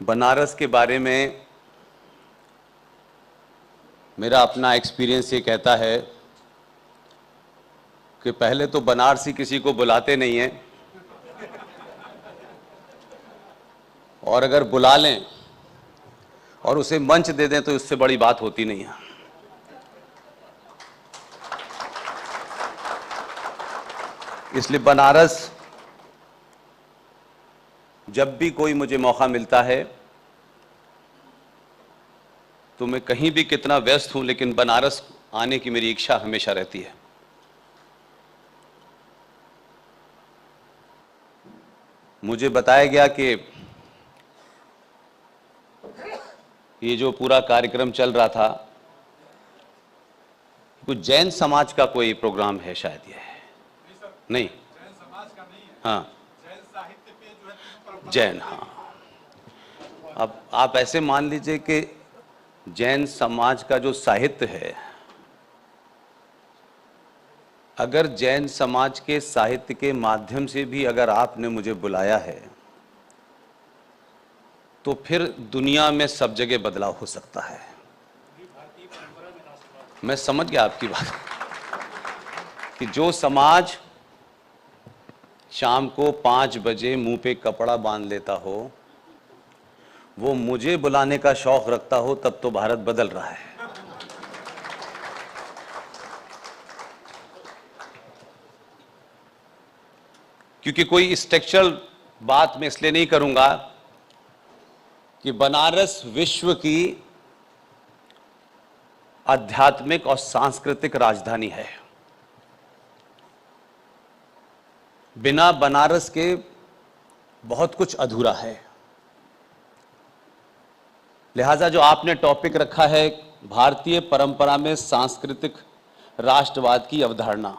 बनारस के बारे में मेरा अपना एक्सपीरियंस ये कहता है कि पहले तो बनारसी किसी को बुलाते नहीं हैं, और अगर बुला लें और उसे मंच दे दें तो इससे बड़ी बात होती नहीं है। इसलिए बनारस, जब भी कोई मुझे मौका मिलता है तो मैं कहीं भी कितना व्यस्त हूं, लेकिन बनारस आने की मेरी इच्छा हमेशा रहती है। मुझे बताया गया कि ये जो पूरा कार्यक्रम चल रहा था, कुछ जैन समाज का कोई प्रोग्राम है शायद। ये नहीं, जैन समाज का नहीं है। हाँ, जैन साहित्य पे जो है जैन, हाँ। अब आप ऐसे मान लीजिए कि जैन समाज का जो साहित्य है, अगर जैन समाज के साहित्य के माध्यम से भी अगर आपने मुझे बुलाया है तो फिर दुनिया में सब जगह बदलाव हो सकता है। मैं समझ गया आपकी बात कि जो समाज शाम को 5 बजे मुंह पे कपड़ा बांध लेता हो, वो मुझे बुलाने का शौक रखता हो, तब तो भारत बदल रहा है। क्योंकि कोई स्ट्रक्चरल बात मैं इसलिए नहीं करूंगा कि बनारस विश्व की आध्यात्मिक और सांस्कृतिक राजधानी है। बिना बनारस के बहुत कुछ अधूरा है। लिहाजा जो आपने टॉपिक रखा है, भारतीय परंपरा में सांस्कृतिक राष्ट्रवाद की अवधारणा,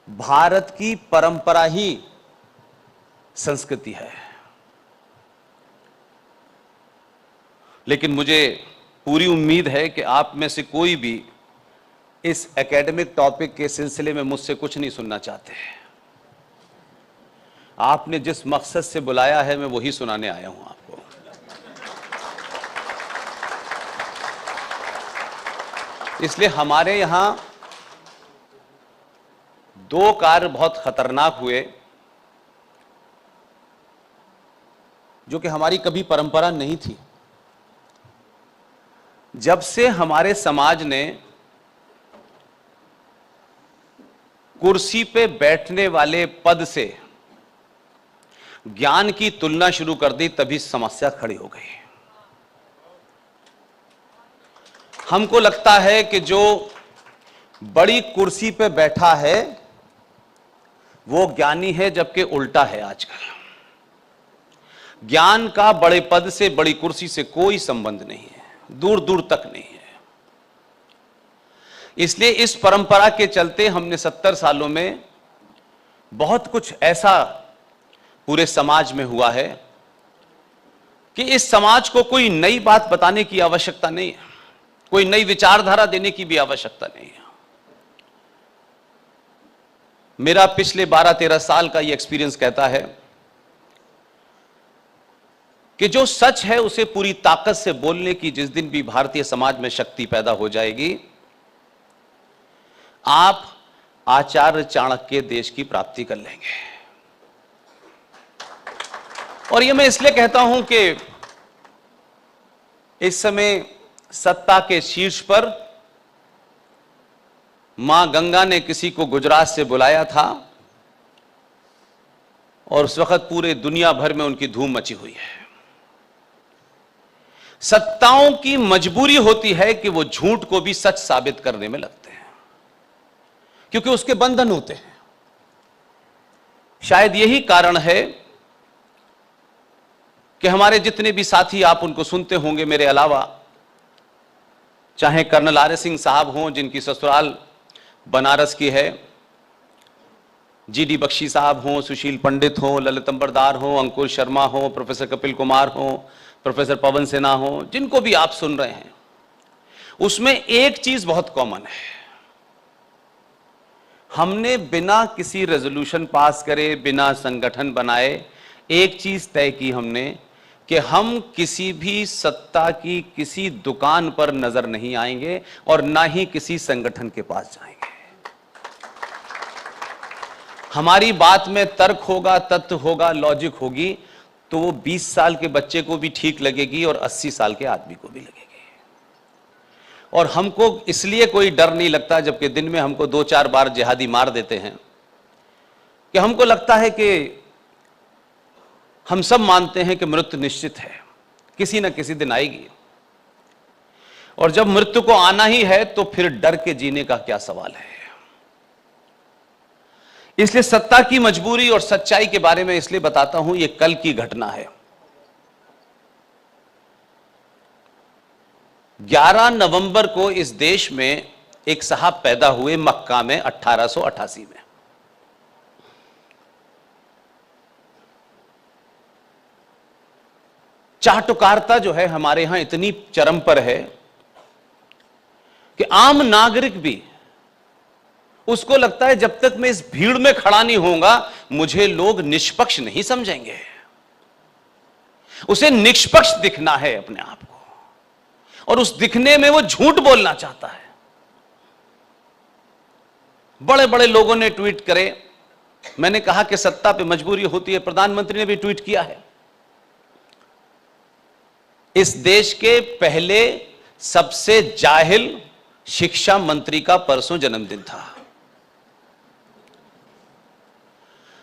भारत की परंपरा ही संस्कृति है। लेकिन मुझे पूरी उम्मीद है कि आप में से कोई भी इस एकेडमिक टॉपिक के सिलसिले में मुझसे कुछ नहीं सुनना चाहते। आपने जिस मकसद से बुलाया है, मैं वही सुनाने आया हूं आपको। इसलिए हमारे यहां 2 कार्य बहुत खतरनाक हुए जो कि हमारी कभी परंपरा नहीं थी। जब से हमारे समाज ने कुर्सी पे बैठने वाले पद से ज्ञान की तुलना शुरू कर दी, तभी समस्या खड़ी हो गई। हमको लगता है कि जो बड़ी कुर्सी पे बैठा है वो ज्ञानी है, जबकि उल्टा है। आजकल ज्ञान का बड़े पद से, बड़ी कुर्सी से कोई संबंध नहीं है, दूर दूर तक नहीं है। इसलिए इस परंपरा के चलते हमने 70 सालों में बहुत कुछ ऐसा पूरे समाज में हुआ है कि इस समाज को कोई नई बात बताने की आवश्यकता नहीं है, कोई नई विचारधारा देने की भी आवश्यकता नहीं है। मेरा पिछले 12-13 साल का यह एक्सपीरियंस कहता है कि जो सच है उसे पूरी ताकत से बोलने की जिस दिन भी भारतीय समाज में शक्ति पैदा हो जाएगी, आप आचार्य चाणक्य देश की प्राप्ति कर लेंगे। और यह मैं इसलिए कहता हूं कि इस समय सत्ता के शीर्ष पर मां गंगा ने किसी को गुजरात से बुलाया था और उस वक्त पूरे दुनिया भर में उनकी धूम मची हुई है। सत्ताओं की मजबूरी होती है कि वो झूठ को भी सच साबित करने में लगते हैं, क्योंकि उसके बंधन होते हैं। शायद यही कारण है कि हमारे जितने भी साथी, आप उनको सुनते होंगे मेरे अलावा, चाहे कर्नल आर्य सिंह साहब हों जिनकी ससुराल बनारस की है, जीडी बख्शी साहब हों, सुशील पंडित हों, ललित अंबरदार हों, अंकुर शर्मा हों, प्रोफेसर कपिल कुमार हों, प्रोफेसर पवन सिन्हा हों, जिनको भी आप सुन रहे हैं, उसमें एक चीज बहुत कॉमन है। हमने बिना किसी रेजोल्यूशन पास करे, बिना संगठन बनाए, एक चीज तय की हमने कि हम किसी भी सत्ता की किसी दुकान पर नजर नहीं आएंगे और ना ही किसी संगठन के पास जाएंगे। हमारी बात में तर्क होगा, तथ्य होगा, लॉजिक होगी, तो वो 20 साल के बच्चे को भी ठीक लगेगी और 80 साल के आदमी को भी लगेगी। और हमको इसलिए कोई डर नहीं लगता, जबकि दिन में हमको 2-4 बार जिहादी मार देते हैं, कि हमको लगता है कि हम सब मानते हैं कि मृत्यु निश्चित है, किसी न किसी दिन आएगी, और जब मृत्यु को आना ही है तो फिर डर के जीने का क्या सवाल है। इसलिए सत्ता की मजबूरी और सच्चाई के बारे में इसलिए बताता हूं, यह कल की घटना है। 11 नवंबर को इस देश में एक साहब पैदा हुए मक्का में 1888 में। चाटुकारिता जो है हमारे यहां इतनी चरम पर है कि आम नागरिक भी उसको लगता है जब तक मैं इस भीड़ में खड़ा नहीं होऊंगा मुझे लोग निष्पक्ष नहीं समझेंगे। उसे निष्पक्ष दिखना है अपने आप को, और उस दिखने में वो झूठ बोलना चाहता है। बड़े बड़े लोगों ने ट्वीट करे। मैंने कहा कि सत्ता पे मजबूरी होती है, प्रधानमंत्री ने भी ट्वीट किया है। इस देश के पहले सबसे जाहिल शिक्षा मंत्री का परसों जन्मदिन था।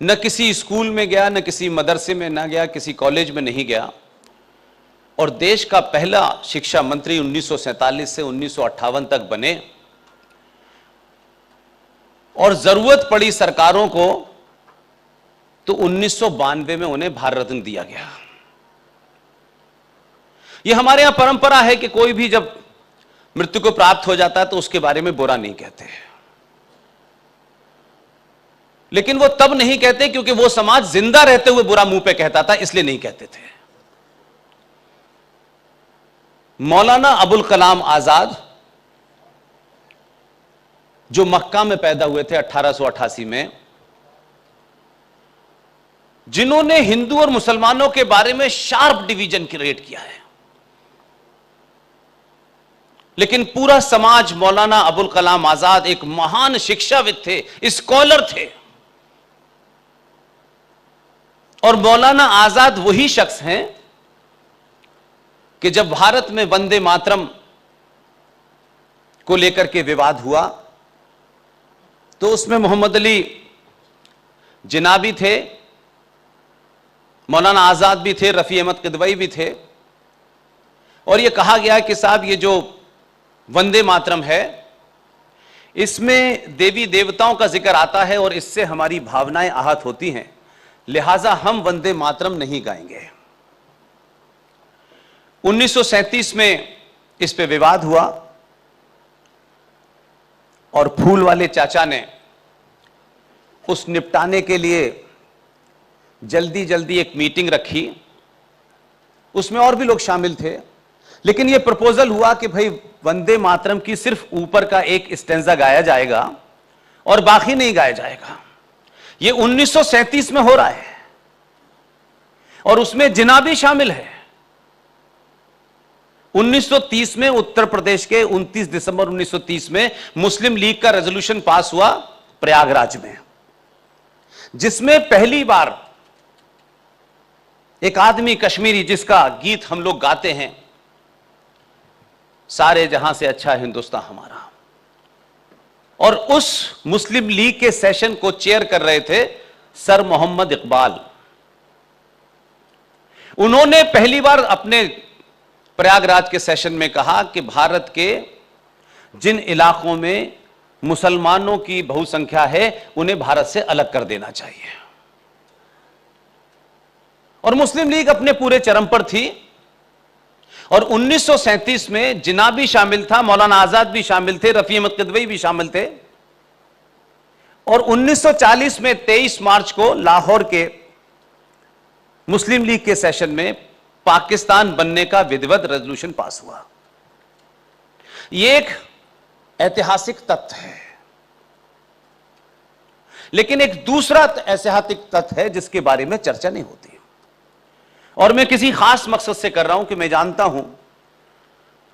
न किसी स्कूल में गया, न किसी मदरसे में ना गया, किसी कॉलेज में नहीं गया, और देश का पहला शिक्षा मंत्री 1947 से 1958 तक बने, और जरूरत पड़ी सरकारों को तो 1992 में उन्हें भारत रत्न दिया गया। यह हमारे यहां परंपरा है कि कोई भी जब मृत्यु को प्राप्त हो जाता है तो उसके बारे में बुरा नहीं कहते, लेकिन वो तब नहीं कहते क्योंकि वो समाज जिंदा रहते हुए बुरा मुंह पे कहता था, इसलिए नहीं कहते थे। मौलाना अबुल कलाम आजाद जो मक्का में पैदा हुए थे 1888 में, जिन्होंने हिंदू और मुसलमानों के बारे में शार्प डिवीजन क्रिएट किया है, लेकिन पूरा समाज मौलाना अबुल कलाम आजाद एक महान शिक्षाविद थे, स्कॉलर थे। और मौलाना आजाद वही शख्स हैं कि जब भारत में वंदे मातरम को लेकर के विवाद हुआ तो उसमें मोहम्मद अली जिन्ना भी थे, मौलाना आजाद भी थे, रफी अहमद किदवई भी थे, और यह कहा गया कि साहब ये जो वंदे मातरम है इसमें देवी देवताओं का जिक्र आता है और इससे हमारी भावनाएं आहत होती हैं, लिहाजा हम वंदे मातरम नहीं गाएंगे। 1937 में इस पे विवाद हुआ और फूल वाले चाचा ने उस निपटाने के लिए जल्दी जल्दी एक मीटिंग रखी। उसमें और भी लोग शामिल थे, लेकिन यह प्रपोजल हुआ कि भाई वंदे मातरम की सिर्फ ऊपर का एक स्टेंजा गाया जाएगा और बाकी नहीं गाया जाएगा। यह 1937 में हो रहा है और उसमें जिन्ना भी शामिल है। 1930 में उत्तर प्रदेश के 29 दिसंबर 1930 में मुस्लिम लीग का रेजोल्यूशन पास हुआ प्रयागराज में, जिसमें पहली बार एक आदमी कश्मीरी, जिसका गीत हम लोग गाते हैं, सारे जहां से अच्छा हिंदुस्तान हमारा, और उस मुस्लिम लीग के सेशन को चेयर कर रहे थे सर मोहम्मद इकबाल। उन्होंने पहली बार अपने प्रयागराज के सेशन में कहा कि भारत के जिन इलाकों में मुसलमानों की बहुसंख्या है उन्हें भारत से अलग कर देना चाहिए। और मुस्लिम लीग अपने पूरे चरम पर थी। और 1937 में जिन्ना भी शामिल था, मौलाना आजाद भी शामिल थे, रफी अहमद किदवई भी शामिल थे। और 1940 में 23 मार्च को लाहौर के मुस्लिम लीग के सेशन में पाकिस्तान बनने का विधिवत रेजोल्यूशन पास हुआ। यह एक ऐतिहासिक तथ्य है, लेकिन एक दूसरा ऐतिहासिक तथ्य है जिसके बारे में चर्चा नहीं होती, और मैं किसी खास मकसद से कर रहा हूं कि मैं जानता हूं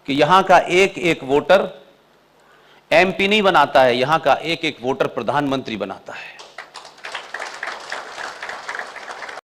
कि यहां का एक एक वोटर एमपी नहीं बनाता है, यहां का एक एक वोटर प्रधानमंत्री बनाता है।